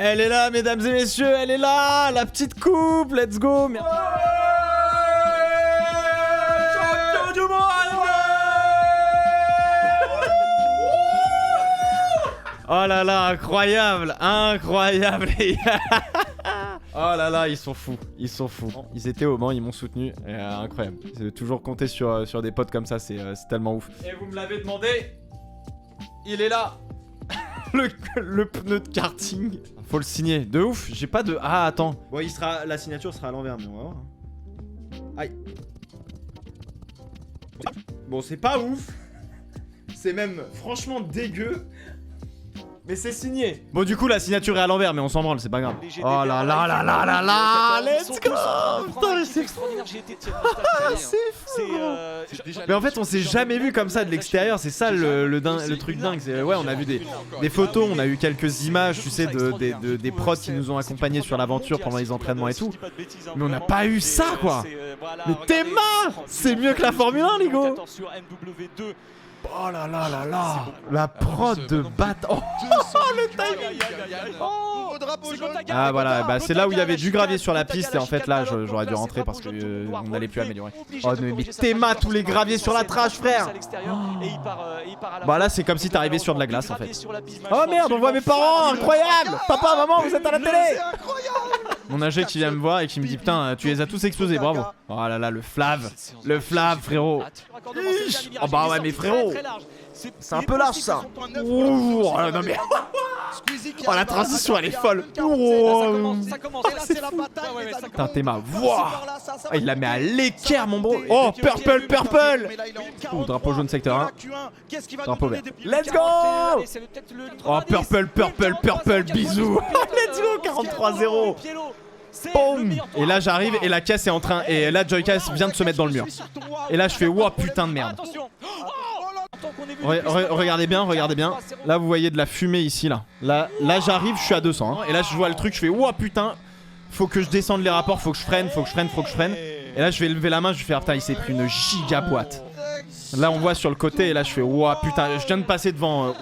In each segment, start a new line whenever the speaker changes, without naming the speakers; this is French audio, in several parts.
Elle est là, mesdames et messieurs, elle est là. La petite coupe, let's go. Champion du monde. Oh là là, incroyable, incroyable les gars. Oh là là, ils sont fous, ils sont fous. Ils étaient au Mans, ils m'ont soutenu, incroyable. Toujours compter sur des potes comme ça, c'est tellement ouf. Et vous me l'avez demandé, il est là. le pneu de karting. Faut le signer, de ouf, j'ai pas de... Ah attends. Bon, la signature sera à l'envers, mais on va voir. Aïe. Bon, c'est pas ouf. C'est même franchement dégueu. Mais c'est signé. Bon, du coup, la signature est à l'envers, mais on s'en branle, c'est pas grave. Oh là là là là là là, let's go. Putain, c'est extraordinaire. C'est fou. Mais en fait, on s'est jamais vu comme ça de l'extérieur. C'est ça le truc dingue. Ouais, on a vu des photos, on a eu quelques images, tu sais, des prods qui nous ont accompagnés sur l'aventure pendant les entraînements et tout. Mais on n'a pas eu ça, quoi. Mais t'es marre. C'est mieux que la Formule 1, les gars. Oh là là là là. La prod de bat. Oh, le timing. Ah voilà, bah c'est là où il y avait du gravier sur la piste. Et en fait là j'aurais dû rentrer parce que on n'allait plus améliorer. Oh mais Théma, tous les graviers sur la trash, frère. Bah là c'est comme si t'arrivais sur de la glace en fait. Oh merde, on voit mes parents, incroyable. Papa, maman, vous êtes à la télé. Mon âgé qui vient me voir et qui me dit putain, tu les as tous explosés, bravo. Oh là là, le flav, frérot. Oh bah ouais mais frérot, c'est un peu large ça. Oh non mais oh la transition elle est folle. Putain Théma, wouah. Il la met à l'équerre mon bro. Oh purple. Oh drapeau jaune secteur 1. Drapeau vert. Let's go. Oh purple, bisous. Let's go, 43-0. Boum. Et là j'arrive et la caisse est en train. Et là Joycast vient de se mettre dans le mur. Et là je fais ouah putain de merde. Regardez bien. Là vous voyez de la fumée ici là. Là j'arrive, je suis à 200 hein. Et là je vois le truc, je fais ouah putain. Faut que je descende les rapports, faut que je freine. Et là je vais lever la main, je vais faire putain il s'est pris une giga boîte. Là on voit sur le côté et là je fais ouah putain, je viens de passer devant.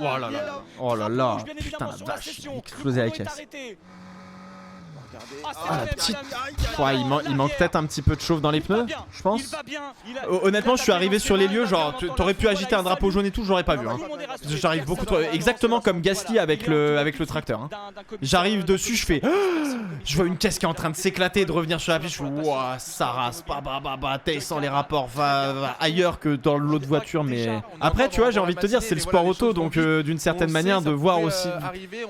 Oh là là, putain la vache, il a explosé la caisse. Ah la petite. Ouais, il manque peut-être un petit peu de chauffe dans les pneus, je pense. Honnêtement, je suis arrivé sur les lieux, genre t'aurais pu agiter un drapeau jaune et tout, j'aurais pas vu hein. J'arrive beaucoup trop, exactement comme Gasly avec le tracteur hein. J'arrive dessus, je fais je vois une caisse qui est en train de s'éclater, de revenir sur la piste, je fais ouah, ça rase, sans les rapports, va ailleurs que dans l'autre voiture. Mais après tu vois, j'ai envie de te dire, c'est le sport auto, donc d'une certaine manière de voir aussi,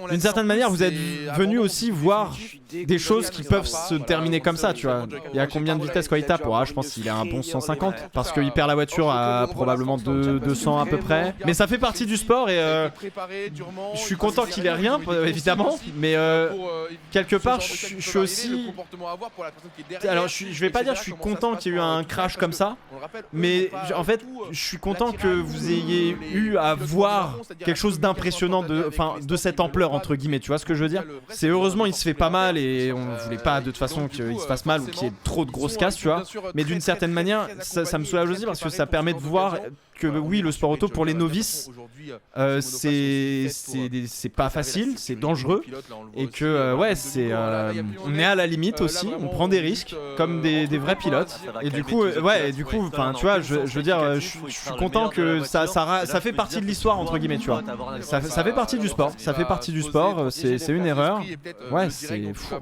d'une certaine manière vous êtes venu aussi voir des choses qui peuvent se terminer comme ça, tu vois. Il y a combien de vitesses quand il tape? Je pense qu'il est un bon 150 parce qu'il perd la voiture à probablement 200 à peu près. Mais ça fait partie du sport et je suis content qu'il ait rien évidemment, mais quelque part je suis aussi... Alors je vais pas dire je suis content qu'il y ait eu un crash comme ça, mais en fait je suis content que vous ayez eu à voir quelque chose d'impressionnant de cette ampleur entre guillemets, tu vois ce que je veux dire. C'est heureusement il se fait pas mal et on voulait pas de toute façon qu'il se fasse mal ou qu'il y ait trop de grosses casses, tu vois. Mais d'une certaine manière ça me soulage aussi parce que ça permet de voir que oui, le sport auto pour les novices c'est pas facile, c'est dangereux et que ouais on est à la limite aussi, on prend des risques comme des vrais pilotes et du coup enfin tu vois je veux dire je suis content que ça fait partie de l'histoire entre guillemets, tu vois. Ça fait partie du sport, c'est une erreur. Ouais, c'est fou.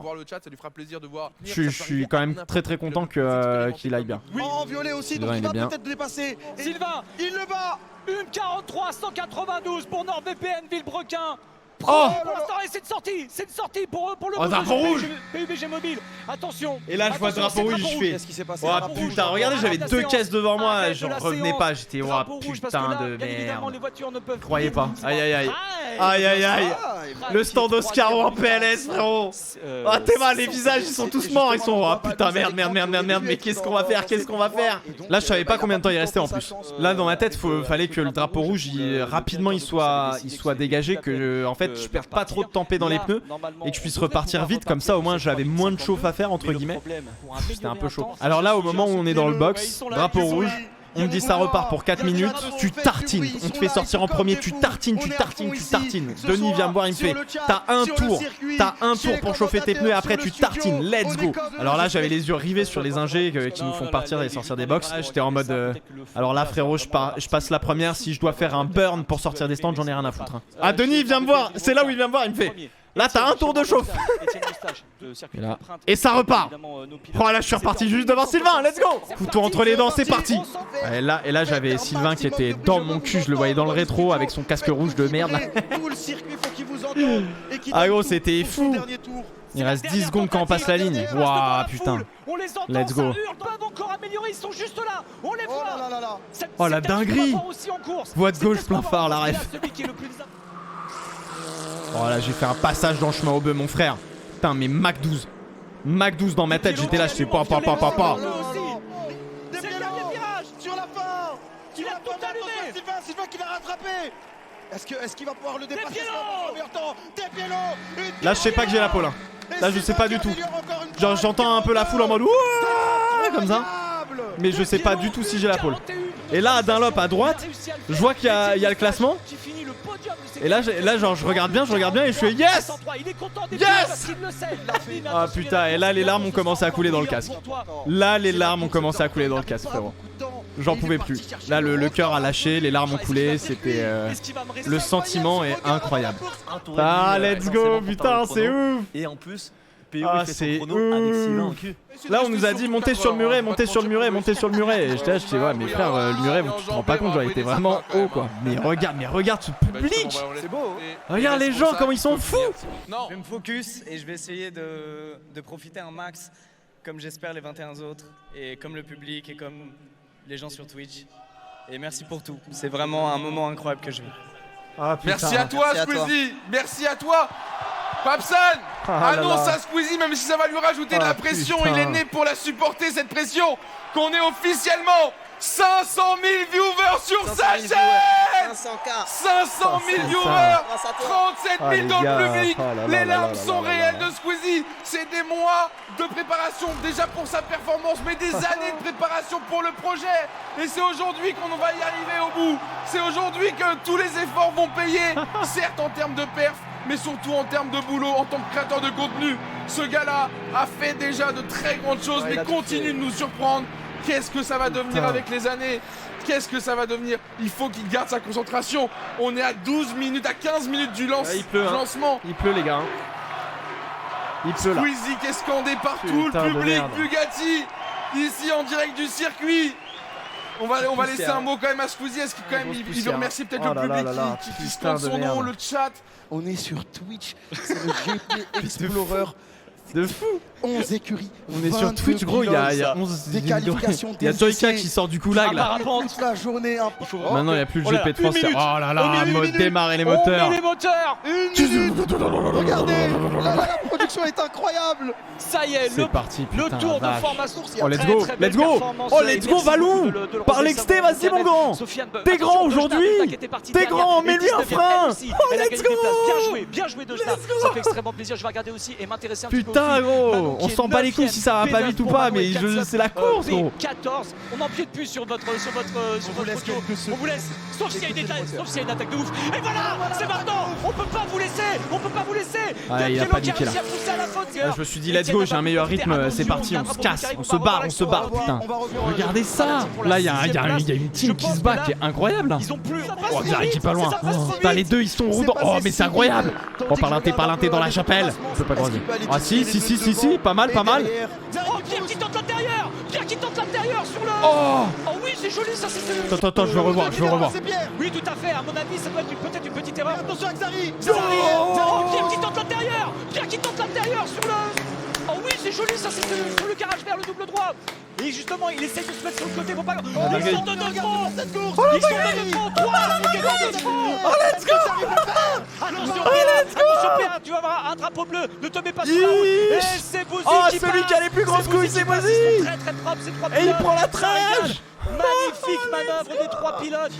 Je suis quand même très content qu'il aille bien.
En violet aussi, donc il va peut-être dépasser. Sylvain, il le bat. Une 43-192 pour NordVPN Villebrequin.
Oh,
c'est une sortie pour le
drapeau rouge.
PUBG Mobile. Attention.
Et là je vois drapeau rouge, je fais oh putain, regardez, j'avais deux caisses devant moi, j'en revenais pas, j'étais oh putain de merde. Croyez pas. Aïe. Le stand Oscar en PLS, frérot. Ah t'es mal, les visages ils sont tous morts, ils sont oh putain merde, mais qu'est-ce qu'on va faire? Là je savais pas combien de temps il restait en plus. Là dans ma tête fallait que le drapeau rouge rapidement il soit dégagé, que en fait je perde pas trop de tempé dans les pneus et que je puisse repartir vite, comme ça au moins j'avais moins de chauffe à faire entre guillemets. C'était un peu chaud. Alors là au moment où on est dans le box, drapeau rouge, On me dit ça repart pour 4 minutes. Tu tartines. On te fait sortir en premier. Tu tartines. Denis vient me voir, il me fait t'as un tour pour chauffer tes pneus et après tu tartines. Let's go. Alors là, j'avais les yeux rivés sur les ingés qui nous font partir et sortir des box. J'étais en mode alors là, frérot, je passe la première. Si je dois faire un burn pour sortir des stands, j'en ai rien à foutre. Ah, Denis, il vient me voir. C'est là où il vient me voir. Il me fait là, t'as un tour de chauffe. Et ça repart. Oh là, je suis reparti juste devant Sylvain. Let's go. Couteau entre les dents, c'est parti. Et là, j'avais Sylvain qui était dans mon cul. Je le voyais dans le rétro avec son casque rouge de merde. Ah gros, c'était fou. Il reste 10 secondes quand on passe la ligne. Waouh, putain. Let's go. Oh la dinguerie. Voie de gauche, plein phare, la ref. Oh là, j'ai fait un passage dans le chemin au bœuf, mon frère. Putain, mais Mac 12. Mac 12 dans ma tête, j'étais là, je sais pas.
Sur la fin. Il a tout allumé. Sylvain qui va rattraper. Est-ce qu'il va pouvoir le dépasser?
Là, je sais pas que j'ai la pole. Là, je sais pas du tout. Genre, j'entends un peu la foule en mode ouah comme ça. Mais je sais pas du tout si j'ai la pole. Et là, à Dunlop à droite, je vois qu'il y a le classement. Et là, genre, je regarde bien et je fais yes! Yes! Ah putain, et là, les larmes ont commencé à couler dans le casque. Frérot. J'en pouvais plus. Là, le cœur a lâché, les larmes ont coulé, c'était... le sentiment est incroyable. Ah, let's go, putain, c'est ouf!
Et en plus, PO fait son chrono avec Sylvain en cul.
Là, on nous a dit montez sur le muret. Et j'étais là, mais frère, le muret, tu te rends pas compte, genre, il était vraiment haut, quoi. Mais regarde ce public!
C'est beau.
Regarde les gens, comment ils sont fous!
Je vais me focus et je vais essayer de profiter un max, comme j'espère les 21 autres, et comme le public, et comme les gens sur Twitch. Et merci pour tout. C'est vraiment un moment incroyable que je vis.
Ah,
merci à toi, Squeezie. Merci à toi. Papsan annonce à Squeezie, même si ça va lui rajouter de la pression, il est né pour la supporter, cette pression, qu'on est officiellement 500 000 viewers sur sa chaîne. 500 000 viewers, 37 000 dans le public. Les larmes sont réelles de Squeezie. C'est des mois de préparation déjà pour sa performance, mais des années de préparation pour le projet. Et c'est aujourd'hui qu'on va y arriver au bout. C'est aujourd'hui que tous les efforts vont payer, certes en termes de perf, mais surtout en termes de boulot, en tant que créateur de contenu. Ce gars-là a fait déjà de très grandes choses, mais continue de nous surprendre. Qu'est-ce que ça va devenir avec les années? Qu'est-ce que ça va devenir? Il faut qu'il garde sa concentration. On est à 12 minutes, à 15 minutes du lancement.
Il pleut, les gars. Il pleut là.
Squeezie qui est scandé partout, le public, Bugatti, ici en direct du circuit. On va laisser un mot quand même à Squeezie. Est-ce qu'il veut remercier peut-être le public qui scande son nom, le chat?
On est sur Twitch, c'est le GP Explorer.
De fou.
11 écuries.
On est sur Twitch, gros, il y a 11
des qualifications.
Il y a Joyka qui sort du goulag là.
Toute la journée.
Maintenant, il n'y a plus le GP de France. Oh là là, mode démarrer les moteurs.
Regardez, la production est incroyable. Ça y est, le tour de formation.
Oh, let's go, Valou. Par l'exté, vas-y, mon grand. T'es grand aujourd'hui. T'es grand, mets-lui un frein. Oh, let's go.
Bien joué de ça. Ça fait extrêmement plaisir. Je vais regarder aussi et m'intéresser un petit peu.
Putain, gros, on s'en bat les couilles si ça va pas vite ou pas, mais c'est la course, gros.
14, on n'empiète plus sur votre photo. On vous laisse, sauf s'il y a une attaque de ouf. Et voilà, c'est maintenant. On peut pas vous laisser.
Ah, il a paniqué là. Je me suis dit, let's go, j'ai un meilleur rythme, c'est parti, on se casse, on se barre, putain. Regardez ça. Là, il y a une team qui se bat qui est incroyable là. Oh, Xari qui est pas loin. Putain, les deux ils sont roudants. Oh, mais c'est incroyable. Oh, parlinté dans la chapelle. On peut pas croiser. Ah, si, pas mal.
Oh, Pierre qui tente l'intérieur sur le...
Oh
oui, c'est joli ça, c'est...
Attends, je veux revoir.
Oui, tout à fait, à mon avis, ça doit être peut-être une petite erreur. Attention à Xari.
Oh,
Pierre qui tente l'intérieur sur le... Oh oui, c'est joli ça, c'est sur le garage vers le double droit. Et justement, il essaye de se mettre sur le côté pour pas... ils sont de 2 francs. Ils sont de 2 francs. 3
Oh, let's go.
Attention, Pierre, tu vas avoir un drapeau bleu. Ne te mets pas sur la route. Et c'est Bouzy qui
celui qui a les plus grosses couilles, c'est Bouzy.
Très propre, c'est 3
Et il prend la trage.
Magnifique manœuvre des 3 pilotes.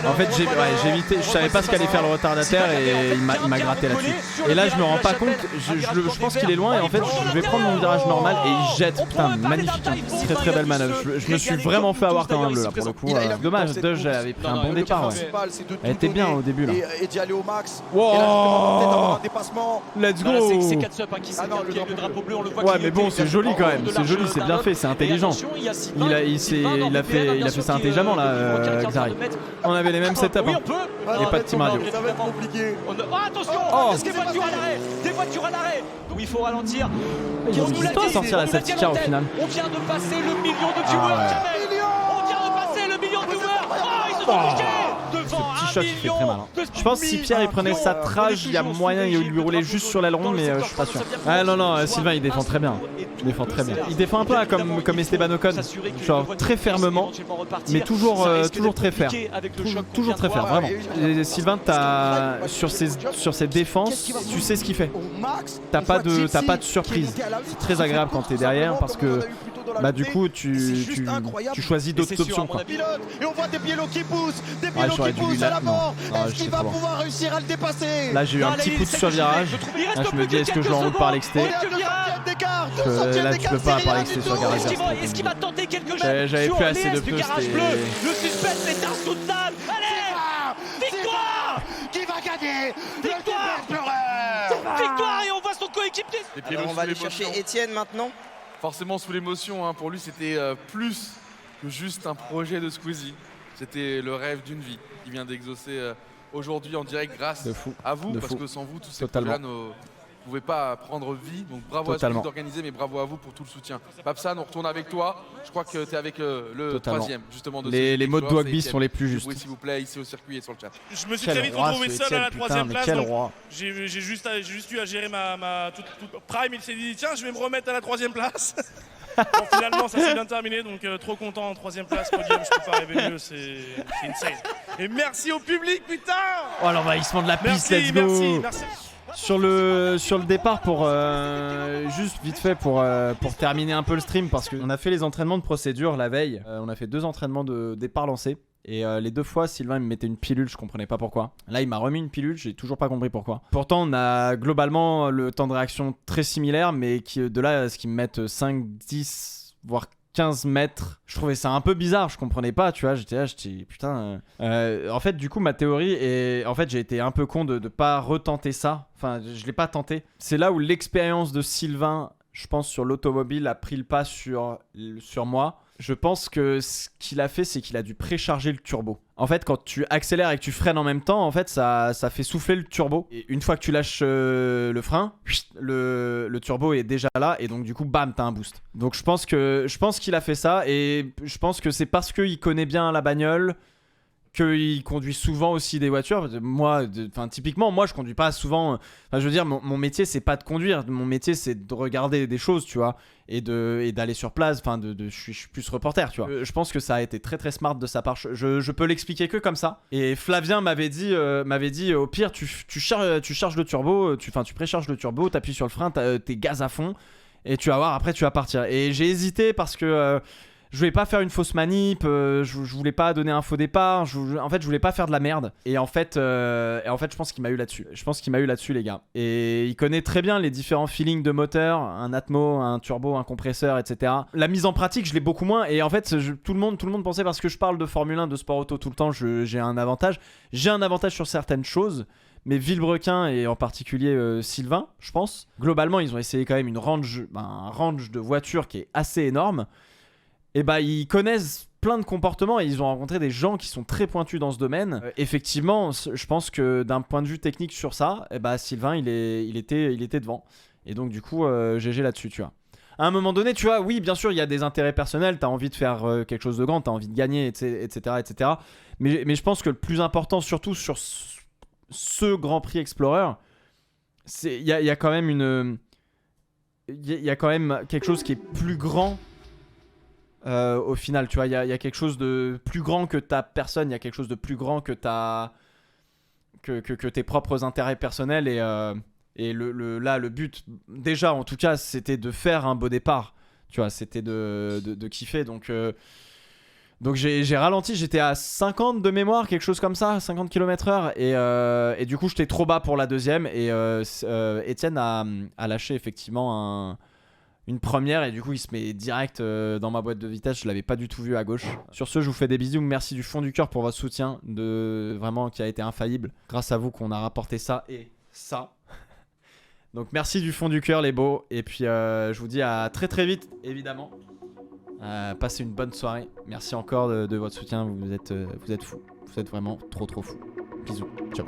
En fait, j'ai évité, je savais pas ce qu'allait faire le retardataire et il m'a gratté là-dessus. Et là, je me rends pas compte, je pense qu'il est loin et en fait, je vais prendre mon virage normal et il jette. Putain, magnifique. Très très belle manœuvre. Je me suis vraiment fait avoir quand même là pour le coup. Dommage, Dodge avait pris un bon départ. Elle était bien au début là.
Et d'y aller au max.
Wow. Let's go.
C'est Katsup qui s'est gardé le drapeau bleu, on le voit.
Ouais, mais bon, c'est joli quand même. C'est joli, c'est bien fait, c'est intelligent. Il a fait ça intelligemment là, Xari. On avait les mêmes setups. Et pas de team radio.
Ça va être compliqué.
Attention, des voitures à l'arrêt. Des voitures à l'arrêt. Donc il faut ralentir.
Ils ont mis du temps à sortir la safety car au final.
On vient de passer le million de viewers. On vient de passer le million de viewers. Oh, ils se sont piqués.
Ce petit choc qui fait très mal. Je pense que si Pierre il prenait sa trage, il y a moyen de lui rouler juste sur l'aileron, mais je suis pas sûr. Ah non, Sylvain il défend très bien. Il défend très bien. Il défend un peu comme Esteban Ocon, genre très fermement, mais toujours très ferme. Toujours très ferme, vraiment. Et Sylvain, sur ses défenses, tu sais ce qu'il fait. T'as pas de surprise. C'est très agréable quand t'es derrière parce que bah du coup tu choisis d'autres options quoi.
Et on voit des piélos qui poussent, qui poussent à l'avant. Est-ce qu'il va pouvoir réussir à le dépasser?
Là j'ai eu un petit coup de survirage. Là je me dis est-ce que je l'enroule par l'exté? Là tu peux pas par l'exté sur garage.
Est-ce qu'il va tenter quelque chose?
J'avais plus assez de pneus.
Le suspense est insoutenable. Allez, victoire!
Qui va gagner?
Victoire et on voit son coéquipier.
Alors on va aller chercher Étienne maintenant.
Forcément sous l'émotion, hein. Pour lui c'était plus que juste un projet de Squeezie. C'était le rêve d'une vie qui vient d'exaucer aujourd'hui en direct grâce à vous, parce que sans vous, tous ces projets-là ne pouvaient pas prendre vie. Donc bravo à Squeezie d'organiser, mais bravo à vous pour tout le soutien. Babsan, on retourne avec toi. Je crois que tu es avec le troisième, justement.
Les mots de Dwagby sont les plus justes.
Oui, s'il vous plaît, ici au circuit et sur le chat.
Je me suis très vite retrouvé seul à la troisième place. J'ai juste eu à gérer ma Prime. Il s'est dit, tiens, je vais me remettre à la troisième place. Bon, finalement, ça s'est bien terminé, donc trop content en troisième place, podium, je peux pas rêver mieux, c'est insane. Et merci au public, putain!
Oh l'envahissement de la piste, let's go!
Merci.
Sur le départ, pour juste vite fait pour terminer un peu le stream, parce qu'on a fait les entraînements de procédure la veille, on a fait 2 entraînements de départ lancé. Et les 2 fois, Sylvain il me mettait une pilule, je comprenais pas pourquoi. Là, il m'a remis une pilule, j'ai toujours pas compris pourquoi. Pourtant, on a globalement le temps de réaction très similaire, mais de là à ce qu'ils me mettent 5, 10, voire 15 mètres, je trouvais ça un peu bizarre, je comprenais pas, tu vois. J'étais là, putain. En fait, du coup, ma théorie est. En fait, j'ai été un peu con de pas retenter ça. Enfin, je l'ai pas tenté. C'est là où l'expérience de Sylvain, je pense, sur l'automobile a pris le pas sur moi. Je pense que ce qu'il a fait, c'est qu'il a dû précharger le turbo. En fait, quand tu accélères et que tu freines en même temps, en fait, ça fait souffler le turbo. Et une fois que tu lâches le frein, le turbo est déjà là. Et donc, du coup, bam, t'as un boost. Donc, je pense qu'il a fait ça. Et je pense que c'est parce qu'il connaît bien la bagnole, qu'il conduit souvent aussi des voitures. Moi, typiquement, moi, je conduis pas souvent. Je veux dire, mon métier, c'est pas de conduire. Mon métier, c'est de regarder des choses, tu vois, et d'aller sur place. Je suis plus reporter, tu vois. Je pense que ça a été très très smart de sa part. Je peux l'expliquer que comme ça. Et Flavien m'avait dit, au pire, tu charges le turbo, tu précharges le turbo, t'appuies sur le frein, t'es gaz à fond, et tu vas voir. Après, tu vas partir. Et j'ai hésité parce que je voulais pas faire une fausse manip, je voulais pas donner un faux départ, en fait je voulais pas faire de la merde. Et en fait je pense qu'il m'a eu là-dessus. Je pense qu'il m'a eu là-dessus les gars. Et il connaît très bien les différents feelings de moteur, un Atmo, un turbo, un compresseur, etc. La mise en pratique je l'ai beaucoup moins. Et en fait tout le monde pensait, parce que je parle de Formule 1, de sport auto tout le temps, j'ai un avantage. J'ai un avantage sur certaines choses. Mais Villebrequin et en particulier Sylvain, je pense. Globalement ils ont essayé quand même un range de voitures qui est assez énorme. Et bah ils connaissent plein de comportements et ils ont rencontré des gens qui sont très pointus dans ce domaine. Effectivement, je pense que d'un point de vue technique sur ça, Sylvain il était devant. Et donc du coup GG là-dessus, tu vois. À un moment donné, tu vois, oui bien sûr il y a des intérêts personnels, t'as envie de faire quelque chose de grand, t'as envie de gagner, etc. Mais je pense que le plus important, surtout sur ce Grand Prix Explorer, il y a quand même il y a quand même quelque chose qui est plus grand. Au final, tu vois, il y a quelque chose de plus grand que ta personne, il y a quelque chose de plus grand que tes propres intérêts personnels. Et le but, déjà en tout cas, c'était de faire un beau départ. Tu vois, c'était de kiffer. Donc Donc j'ai ralenti, j'étais à 50 de mémoire, quelque chose comme ça, 50 km/h. Et du coup, j'étais trop bas pour la deuxième. Et Etienne a lâché effectivement une première. Et du coup, il se met direct dans ma boîte de vitesse. Je l'avais pas du tout vu à gauche. Sur ce, je vous fais des bisous. Merci du fond du cœur pour votre soutien. Vraiment, qui a été infaillible. Grâce à vous qu'on a rapporté ça et ça. Donc merci du fond du cœur les beaux. Et puis je vous dis à très très vite, évidemment. Passez une bonne soirée. Merci encore de votre soutien. Vous êtes fous. Vous êtes vraiment trop fous. Bisous. Ciao.